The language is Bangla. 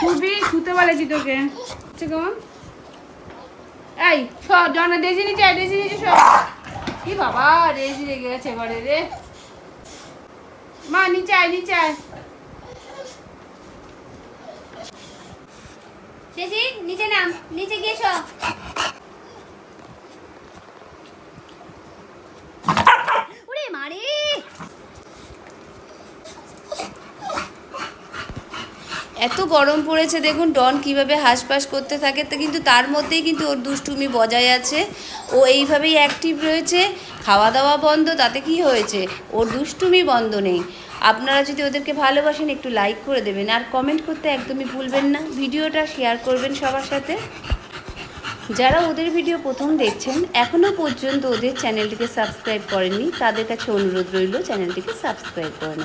ছুটবি, ছুতে বলেছি তোকে। কেমন এই সব জনা ডেজি নিচে, ডেজি নিচে সব। কি বাবা, ডেজি লেগে গেছে ঘরে রে। মা নিচে আয়, নিচে আয়। ডেজি নিচে নাম, নিচে গিয়ে শো। ওরে মারে, এত গরম পড়েছে দেখুন ডন কিভাবে হাঁসফাঁস করতে থাকে, তো কিন্তু তার মধ্যেই কিন্তু ওর দুষ্টুমি বজায় আছে। ও এইভাবেই অ্যাক্টিভ রয়েছে। খাওয়া দাওয়া বন্ধ, তাতে কি হয়েছে, ওর দুষ্টুমি বন্ধ নেই। আপনারা যদি ওদেরকে ভালোবাসেন একটু লাইক করে দেবেন, আর কমেন্ট করতে একদমই ভুলবেন না। ভিডিওটা শেয়ার করবেন সবার সাথে। যারা ওদের ভিডিও প্রথম দেখছেন, এখনও পর্যন্ত ওদের চ্যানেলটিকে সাবস্ক্রাইব করেননি, তাদের কাছে অনুরোধ রইল চ্যানেলটিকে সাবস্ক্রাইব করে নেবেন।